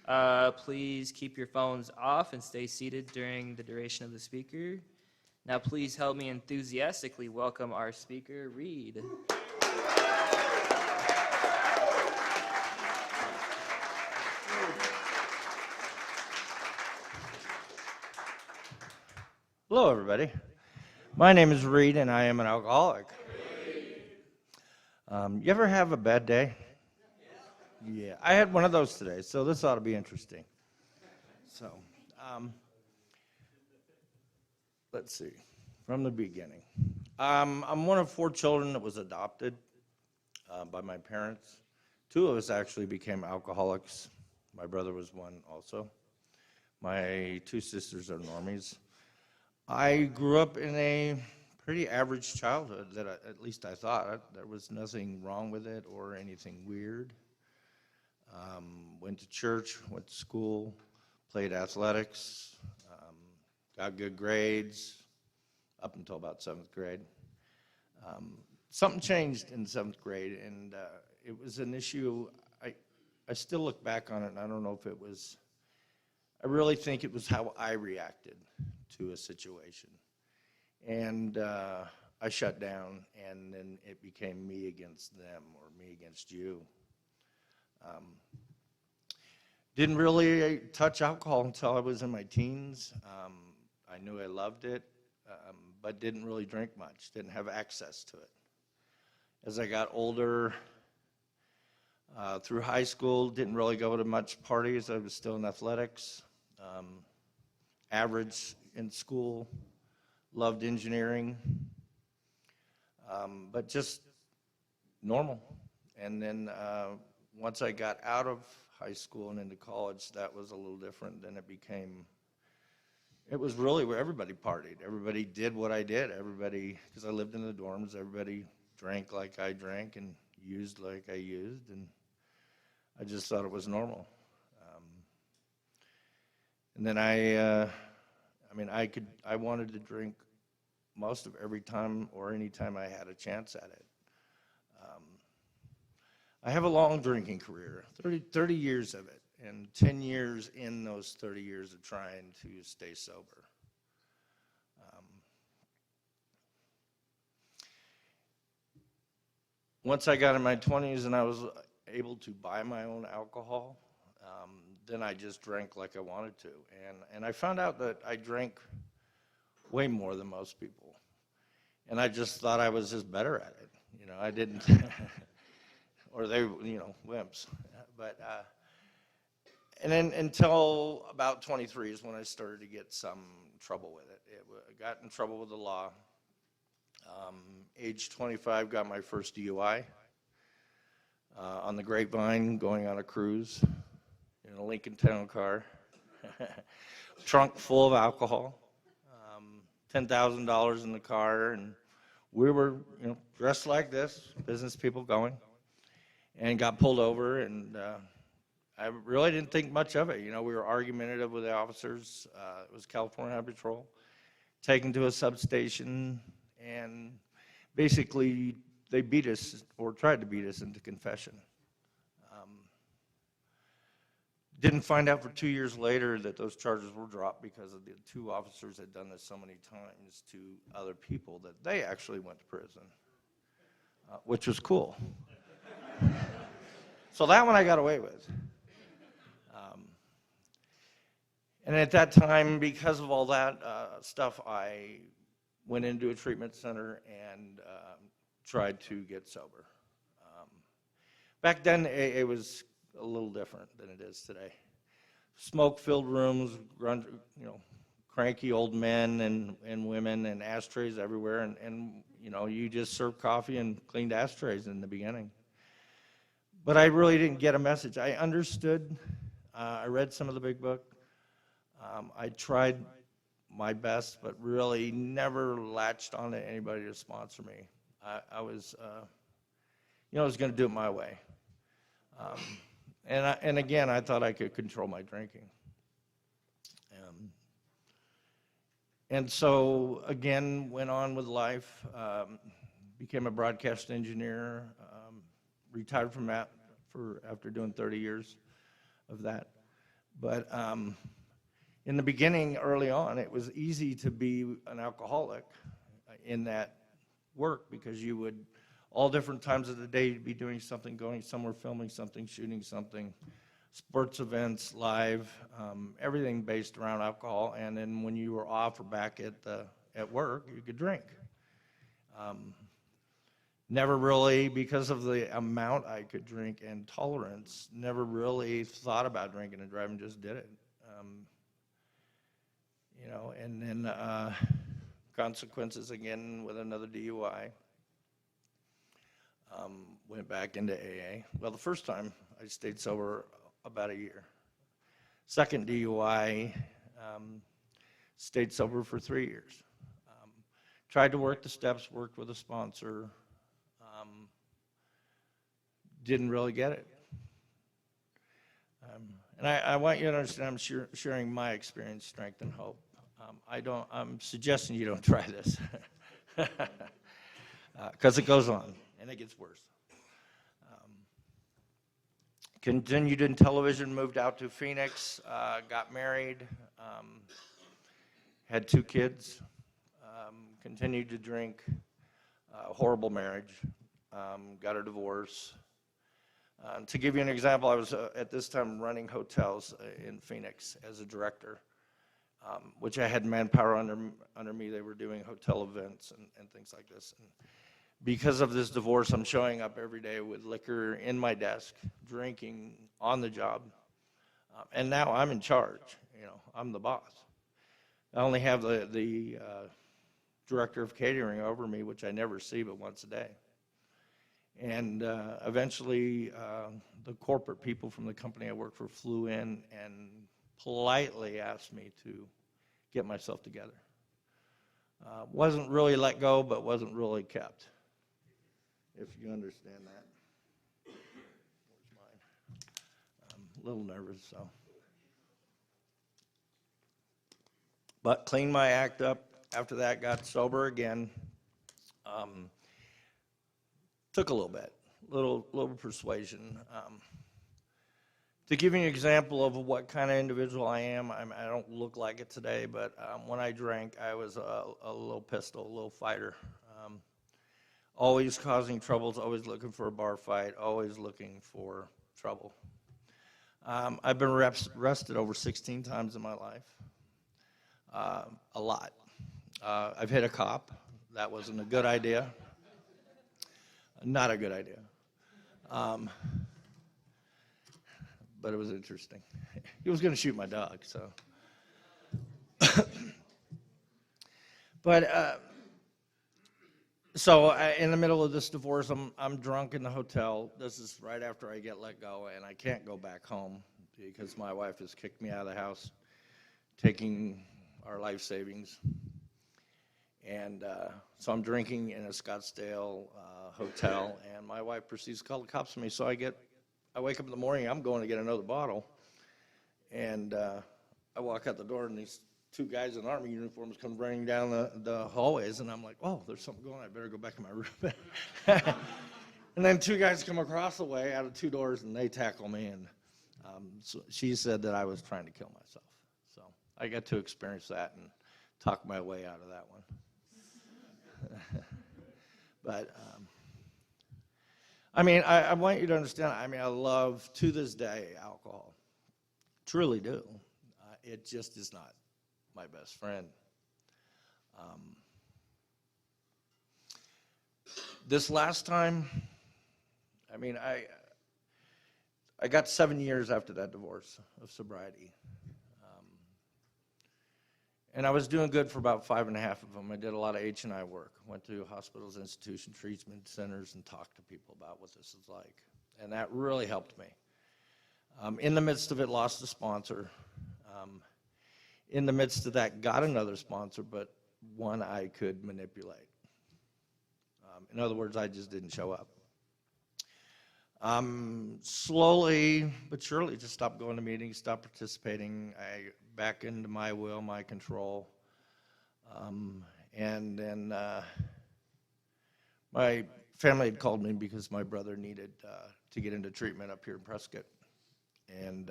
Please keep your phones off and stay seated during the duration of the speaker. Now, please help me enthusiastically welcome our speaker, Reed. Hello, everybody. My name is Reed, and I am an alcoholic. You ever have a bad day? Yeah, I had one of those today, so this ought to be interesting. So, let's see, from the beginning. I'm one of 4 children that was adopted by my parents. 2 of us actually became alcoholics. My brother was one also. My 2 sisters are normies. I grew up in a pretty average childhood that at least I thought. There was nothing wrong with it or anything weird. Went to church, went to school, played athletics, got good grades up until about 7th grade. Something changed in 7th grade, and it was an issue. I still look back on it, and I don't know if it was, I really think it was how I reacted to a situation. And I shut down, and then it became me against them or me against you. Didn't really touch alcohol until I was in my teens. I knew I loved it, but didn't really drink much, didn't have access to it. As I got older, through high school, didn't really go to much parties. I was still in athletics, average in school, loved engineering, but just normal. And then once I got out of high school and into college, that was a little different. Then it was really where everybody partied. Everybody did what I did. Everybody, because I lived in the dorms, everybody drank like I drank and used like I used, and I just thought it was normal. And then I wanted to drink most of every time or any time I had a chance at it. I have a long drinking career, 30 years of it, and 10 years in those 30 years of trying to stay sober. Once I got in my 20s and I was able to buy my own alcohol, then I just drank like I wanted to. And I found out that I drank way more than most people. And I just thought I was just better at it. I didn't, or they, wimps. But, and then until about 23 is when I started to get some trouble with it. I got in trouble with the law. Age 25, got my first DUI on the Grapevine, going on a cruise in a Lincoln Town car, trunk full of alcohol, $10,000 in the car, and we were, dressed like this, business people going, and got pulled over, and I really didn't think much of it. We were argumentative with the officers. It was California Highway Patrol, taken to a substation, and basically they beat us, or tried to beat us into confession. Didn't find out for 2 years later that those charges were dropped because of the 2 officers had done this so many times to other people that they actually went to prison, which was cool. So that one I got away with. And at that time, because of all that stuff, I went into a treatment center and tried to get sober. Back then, it was a little different than it is today. Smoke-filled rooms, cranky old men and women, and ashtrays everywhere, and you just served coffee and cleaned ashtrays in the beginning. But I really didn't get a message. I understood. I read some of the big book. I tried my best, but really never latched on to anybody to sponsor me. I was, I was going to do it my way. And again, I thought I could control my drinking. And so, again, went on with life, became a broadcast engineer, retired from that after doing 30 years of that. But in the beginning, early on, it was easy to be an alcoholic in that work because you would, all different times of the day, you'd be doing something, going somewhere, filming something, shooting something, sports events, live, everything based around alcohol. And then when you were off or back at work, you could drink. Never really, because of the amount I could drink and tolerance, never really thought about drinking and driving, just did it. And then consequences again with another DUI. Went back into AA. Well, the first time I stayed sober about a year. Second DUI, stayed sober for 3 years. Tried to work the steps, worked with a sponsor. Didn't really get it. And I want you to understand, I'm sharing my experience, strength, and hope. I'm suggesting you don't try this. Because it goes on, and it gets worse. Continued in television, moved out to Phoenix, got married, had 2 kids, continued to drink, horrible marriage, got a divorce. To give you an example, I was at this time running hotels in Phoenix as a director, which I had manpower under me. They were doing hotel events and things like this. And because of this divorce, I'm showing up every day with liquor in my desk, drinking on the job. And now I'm in charge. I'm the boss. I only have the director of catering over me, which I never see but once a day. And eventually, the corporate people from the company I work for flew in and politely asked me to get myself together. Wasn't really let go, but wasn't really kept, if you understand that. Where's mine? I'm a little nervous, so. But cleaned my act up. After that, got sober again. Took a little bit, little persuasion. To give you an example of what kind of individual I am, I don't look like it today, but when I drank, I was a little pistol, a little fighter. Always causing troubles, always looking for a bar fight, always looking for trouble. I've been arrested over 16 times in my life, a lot. I've hit a cop. That wasn't a good idea. Not a good idea. But it was interesting. He was going to shoot my dog, so. But in the middle of this divorce, I'm drunk in the hotel. This is right after I get let go, and I can't go back home because my wife has kicked me out of the house, taking our life savings. And so I'm drinking in a Scottsdale hotel, and my wife proceeds to call the cops on me. So I wake up in the morning, I'm going to get another bottle, and I walk out the door, and these 2 guys in Army uniforms come running down the hallways, and I'm like, oh, there's something going on. I better go back in my room. And then 2 guys come across the way out of 2 doors, and they tackle me, and so she said that I was trying to kill myself. So I got to experience that and talk my way out of that one. But, I want you to understand, I love, to this day, alcohol. Truly do. It just is not my best friend. This last time, I got 7 years after that divorce of sobriety. And I was doing good for about 5.5 of them. I did a lot of H&I work. Went to hospitals, institutions, treatment centers, and talked to people about what this is like. And that really helped me. In the midst of it, lost a sponsor. In the midst of that, got another sponsor, but one I could manipulate. In other words, I just didn't show up. Slowly but surely just stopped going to meetings, stopped participating. I back into my will, my control. And then my family had called me because my brother needed to get into treatment up here in Prescott. And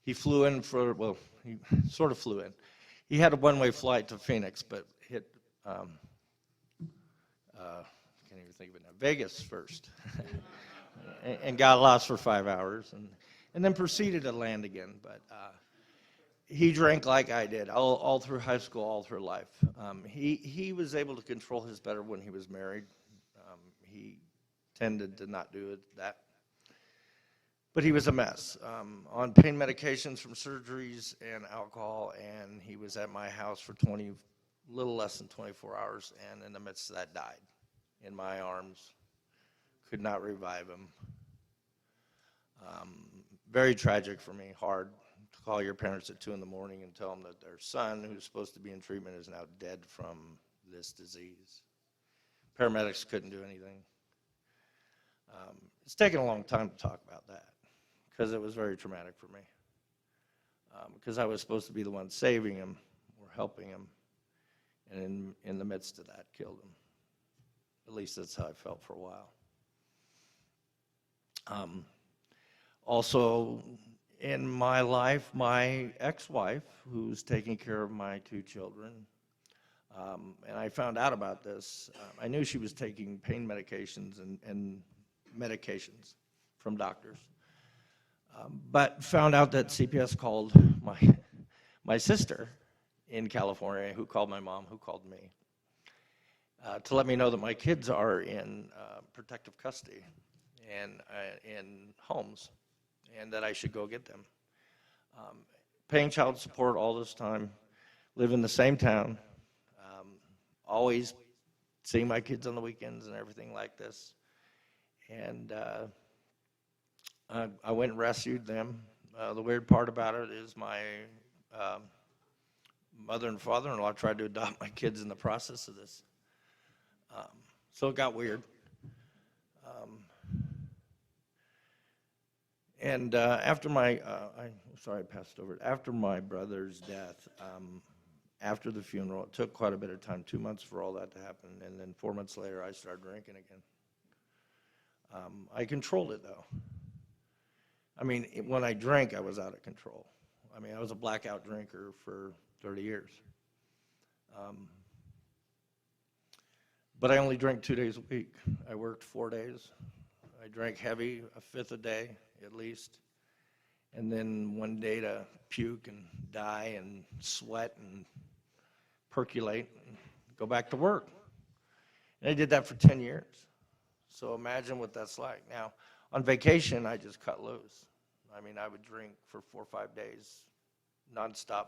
he flew in for, well, he sort of flew in. He had a one-way flight to Phoenix, but hit, can't even think of it now, Vegas first, and got lost for 5 hours, and then proceeded to land again. But he drank like I did, all through high school, all through life. He was able to control his better when he was married. He tended to not do that. But he was a mess, on pain medications from surgeries and alcohol, and he was at my house for little less than 24 hours, and in the midst of that died in my arms. Could not revive him. Very tragic for me, hard to call your parents at 2 in the morning and tell them that their son, who's supposed to be in treatment, is now dead from this disease. Paramedics couldn't do anything. It's taken a long time to talk about that because it was very traumatic for me. Because I was supposed to be the one saving him or helping him, and in the midst of that, killed him. At least that's how I felt for a while. Also, in my life, my ex-wife, who's taking care of my 2 children, and I found out about this. I knew she was taking pain medications and medications from doctors, but found out that CPS called my sister in California, who called my mom, who called me, to let me know that my kids are in protective custody and in homes, and that I should go get them. Paying child support all this time, live in the same town, always seeing my kids on the weekends and everything like this. And I went and rescued them. The weird part about it is my mother and father-in-law tried to adopt my kids in the process of this. So it got weird. And after my, I passed over it. After my brother's death, after the funeral, it took quite a bit of time, 2 months for all that to happen, and then 4 months later, I started drinking again. I controlled it, though. I mean, when I drank, I was out of control. I mean, I was a blackout drinker for 30 years. But I only drank 2 days a week. I worked 4 days. I drank heavy, a fifth a day at least, and then 1 day to puke and die and sweat and percolate and go back to work. And I did that for 10 years. So imagine what that's like. Now, on vacation, I just cut loose. I mean, I would drink for 4 or 5 days, nonstop,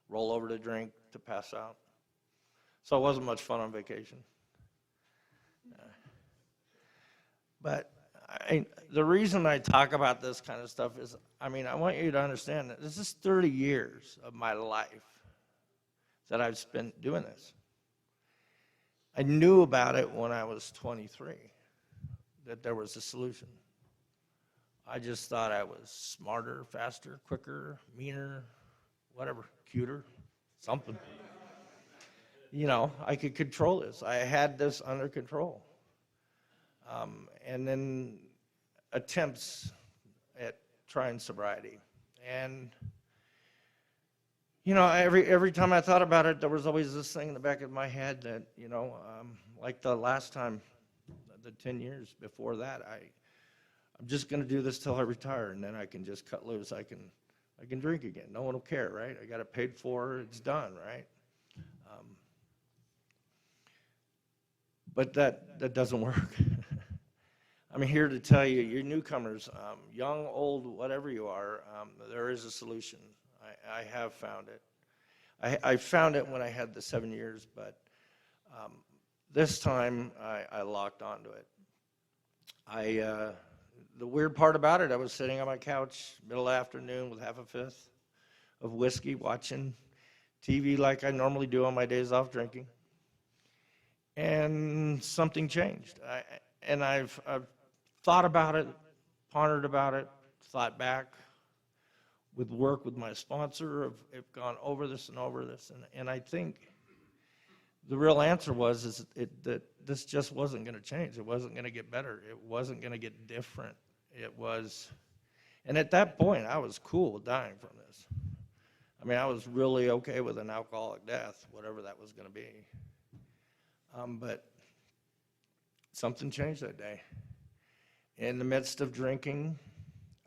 roll over to drink to pass out. So it wasn't much fun on vacation. But the reason I talk about this kind of stuff is, I mean, I want you to understand that this is 30 years of my life that I've spent doing this. I knew about it when I was 23, that there was a solution. I just thought I was smarter, faster, quicker, meaner, whatever, cuter, something. You know, I could control this. I had this under control. And then attempts at trying sobriety. And, you know, every time I thought about it, there was always this thing in the back of my head that, you know, like the last time, the 10 years before that, I'm just going to do this till I retire, and then I can just cut loose. I can drink again. No one will care, right? I got it paid for. It's done, right? But that doesn't work. I'm here to tell you, you newcomers, young, old, whatever you are, there is a solution. I have found it. I found it when I had the 7 years, but this time I locked onto it. The weird part about it, I was sitting on my couch, middle of the afternoon with half a fifth of whiskey, watching TV like I normally do on my days off drinking. And something changed. I've thought about it, pondered about it, thought back with work with my sponsor. I've gone over this and over this. And I think the real answer was that this just wasn't going to change. It wasn't going to get better. It wasn't going to get different. And at that point, I was cool with dying from this. I mean, I was really okay with an alcoholic death, whatever that was going to be. But something changed that day. In the midst of drinking,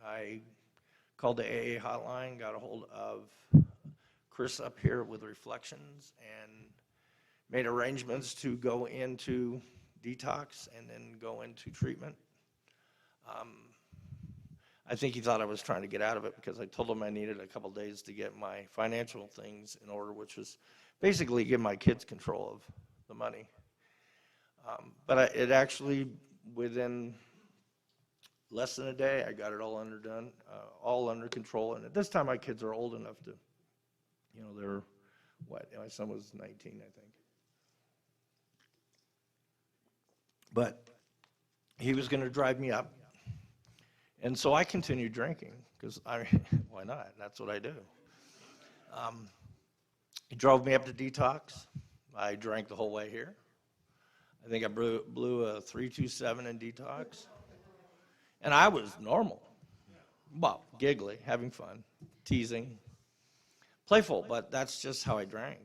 I called the AA hotline, got a hold of Chris up here with Reflections, and made arrangements to go into detox and then go into treatment. I think he thought I was trying to get out of it because I told him I needed a couple days to get my financial things in order, which was basically give my kids control of the money. But it actually, within less than a day, I got it all all under control. And at this time, my kids are old enough to, they're, my son was 19, I think. But he was going to drive me up. And so I continued drinking because why not? That's what I do. He drove me up to detox. I drank the whole way here. I think I blew a 327 in detox. And I was normal. Well, giggly, having fun, teasing, playful, but that's just how I drank.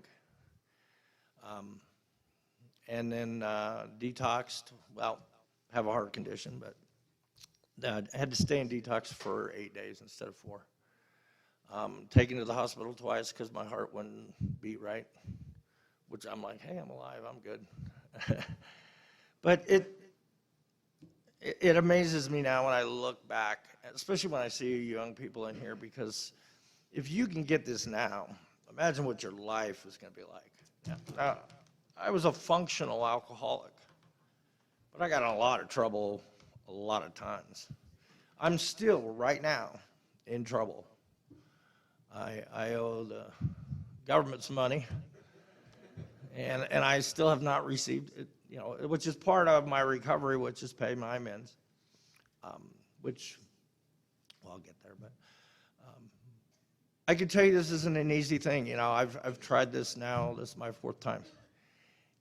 And then detoxed, well, have a heart condition, but I had to stay in detox for 8 days instead of 4. Taken to the hospital twice because my heart wouldn't beat right, which I'm like, hey, I'm alive, I'm good. But it amazes me now when I look back, especially when I see young people in here, because if you can get this now, imagine what your life is going to be like. Now, I was a functional alcoholic, but I got in a lot of trouble a lot of times. I'm still, right now, in trouble. I owe the government some money, and I still have not received it, which is part of my recovery, which is pay my amends, which, well, I'll get there, but I can tell you this isn't an easy thing. I've tried this now. This is my 4th time.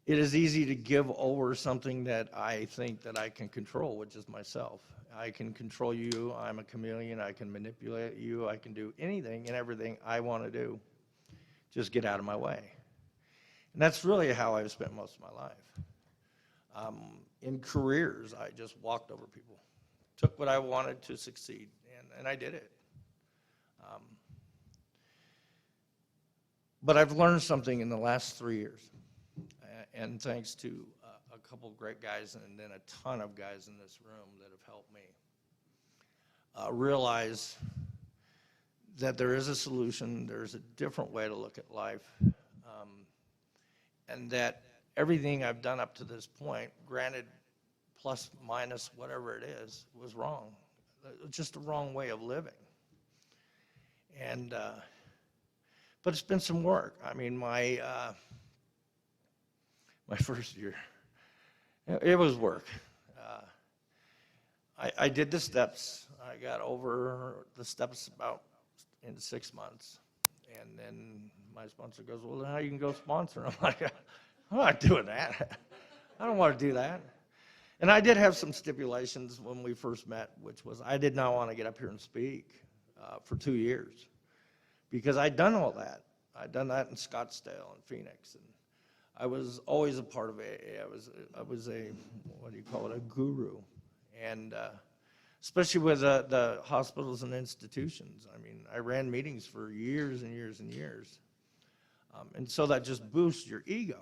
It is easy to give over something that I think that I can control, which is myself. I can control you. I'm a chameleon. I can manipulate you. I can do anything and everything I want to do. Just get out of my way. And that's really how I've spent most of my life. In careers, I just walked over people, took what I wanted to succeed, and I did it. But I've learned something in the last 3 years. And thanks to a couple of great guys and then a ton of guys in this room that have helped me realize that there is a solution, there's a different way to look at life, and that everything I've done up to this point, granted plus, minus, whatever it is, was wrong. Just a wrong way of living. And but it's been some work. I mean, my first year, it was work. I did the steps. I got over the steps about in 6 months. And then my sponsor goes, well, now you can go sponsor. I'm like, I'm not doing that. I don't want to do that. And I did have some stipulations when we first met, which was I did not want to get up here and speak for 2 years because I'd done all that. I'd done that in Scottsdale and Phoenix, and I was always a part of AA. I was a, what do you call it, a guru, and especially with the hospitals and institutions. I mean, I ran meetings for years and years and years, and so that just boosts your ego.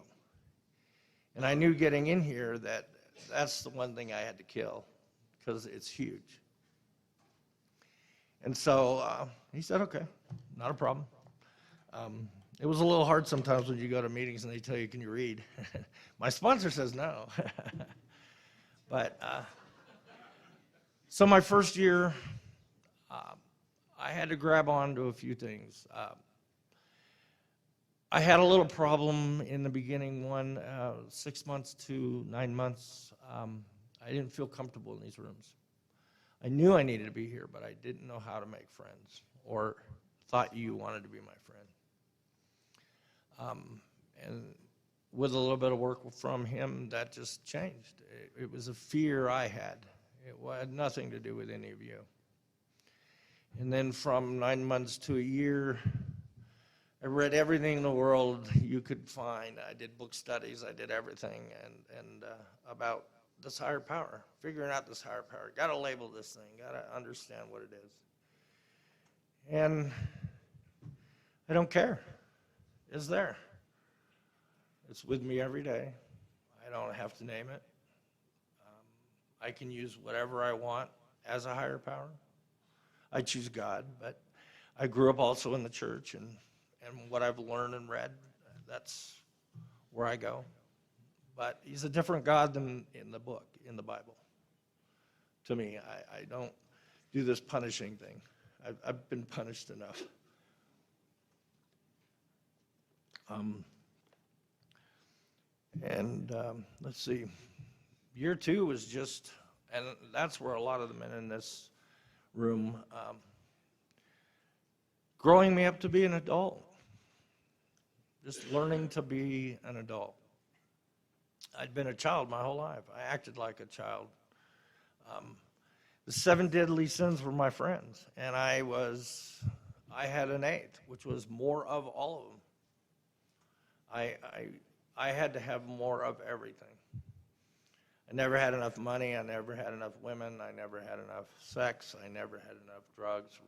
And I knew getting in here that that's the one thing I had to kill because it's huge. And so he said, okay, not a problem. It was a little hard sometimes when you go to meetings and they tell you, can you read? My sponsor says no. But so my first year, I had to grab on to a few things. I had a little problem in the beginning, 6 months to 9 months. I didn't feel comfortable in these rooms. I knew I needed to be here, but I didn't know how to make friends or thought you wanted to be my friend. And with a little bit of work from him, that just changed. It was a fear I had. It had nothing to do with any of you. And then from 9 months to a year, I read everything in the world you could find. I did book studies, I did everything, and about this higher power, figuring out this higher power. Got to label this thing, got to understand what it is. And I don't care. It's there. It's with me every day. I don't have to name it. I can use whatever I want as a higher power. I choose God, but I grew up also in the church, and what I've learned and read, that's where I go. But he's a different God than in the book, in the Bible. To me, I don't do this punishing thing. I've been punished enough. Let's see. Year 2 was just, and that's where a lot of the men in this room, growing me up to be an adult. Just learning to be an adult. I'd been a child my whole life. I acted like a child. The 7 deadly sins were my friends, and I had an 8th, which was more of all of them. I had to have more of everything. I never had enough money. I never had enough women. I never had enough sex. I never had enough drugs,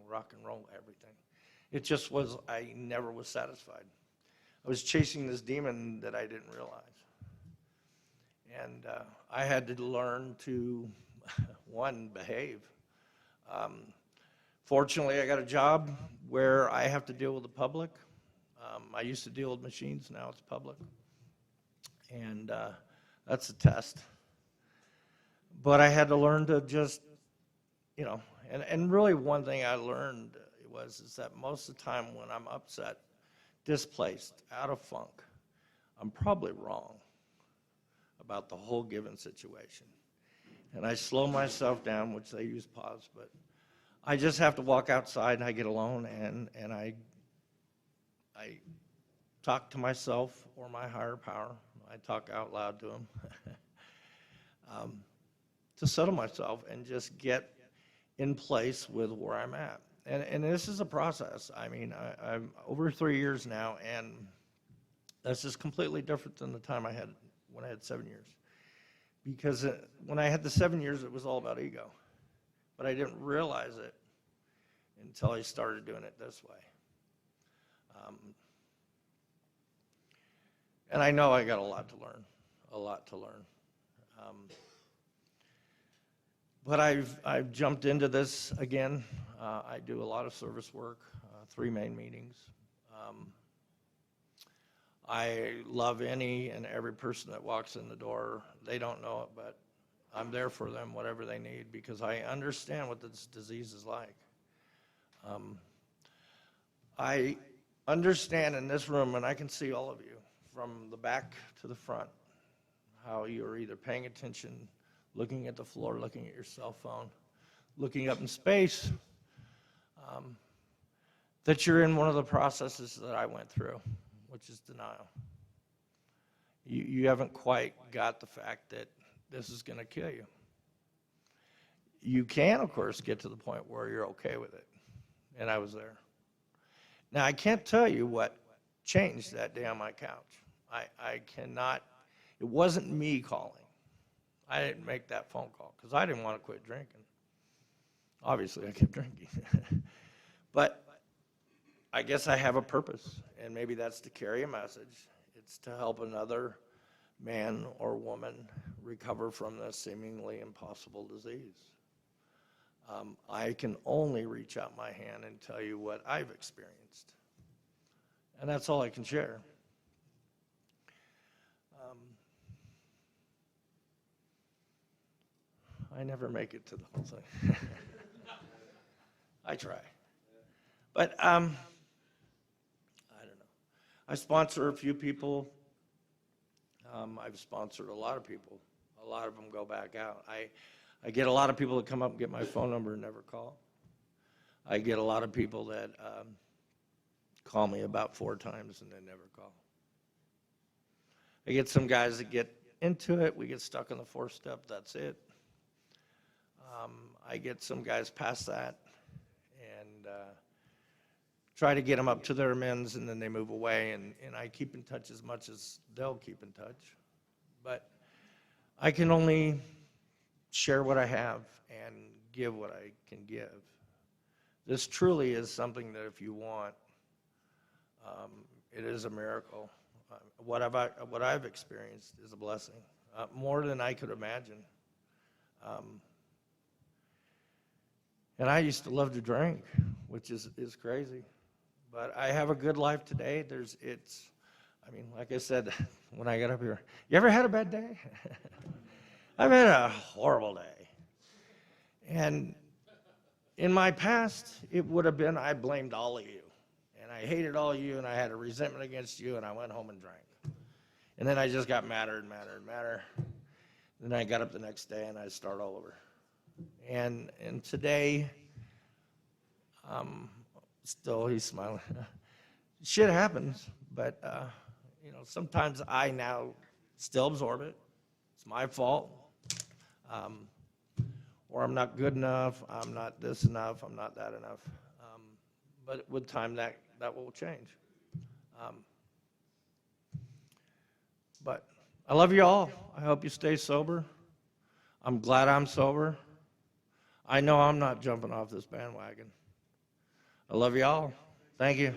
rock and roll, everything. It just was, I never was satisfied. I was chasing this demon that I didn't realize. And I had to learn to, one, behave. Fortunately, I got a job where I have to deal with the public. I used to deal with machines, now it's public. And that's a test. But I had to learn to just, and really one thing I learned is that most of the time when I'm upset, displaced, out of funk, I'm probably wrong about the whole given situation. And I slow myself down, which they use pause, but I just have to walk outside and I get alone and I talk to myself or my higher power. I talk out loud to him to settle myself and just get in place with where I'm at. And this is a process. I mean, I'm over 3 years now, and that's just completely different than the time I had when I had 7 years. Because when I had the 7 years, it was all about ego. But I didn't realize it until I started doing it this way. And I know I got a lot to learn. But I've jumped into this again. I do a lot of service work, 3 main meetings. I love any and every person that walks in the door. They don't know it, but I'm there for them, whatever they need, because I understand what this disease is like. I understand in this room, and I can see all of you, from the back to the front, how you're either paying attention, looking at the floor, looking at your cell phone, looking up in space, that you're in one of the processes that I went through, which is denial. You haven't quite got the fact that this is going to kill you. You can, of course, get to the point where you're okay with it, and I was there. Now, I can't tell you what changed that day on my couch. I cannot, it wasn't me calling. I didn't make that phone call because I didn't want to quit drinking. Obviously, I kept drinking. But I guess I have a purpose, and maybe that's to carry a message. It's to help another man or woman recover from this seemingly impossible disease. I can only reach out my hand and tell you what I've experienced. And that's all I can share. I never make it to the whole thing. I try. But I don't know. I sponsor a few people. I've sponsored a lot of people. A lot of them go back out. I get a lot of people that come up and get my phone number and never call. I get a lot of people that call me about 4 times and they never call. I get some guys that get into it. We get stuck on the 4th step. That's it. I get some guys past that, try to get them up to their amends, and then they move away, and I keep in touch as much as they'll keep in touch. But I can only share what I have and give what I can give. This truly is something that if you want, it is a miracle. What I've experienced is a blessing, more than I could imagine. And I used to love to drink, which is crazy. But I have a good life today. Like I said, when I got up here, you ever had a bad day? I've had a horrible day. And in my past, it would have been I blamed all of you. And I hated all of you, and I had a resentment against you, and I went home and drank. And then I just got madder and madder and madder. Then I got up the next day, and I start all over. And today, still he's smiling. Shit happens, but sometimes I now still absorb it. It's my fault. Or I'm not good enough, I'm not this enough, I'm not that enough. But with time, that will change. But I love you all. I hope you stay sober. I'm glad I'm sober. I know I'm not jumping off this bandwagon. I love you all. Thank you.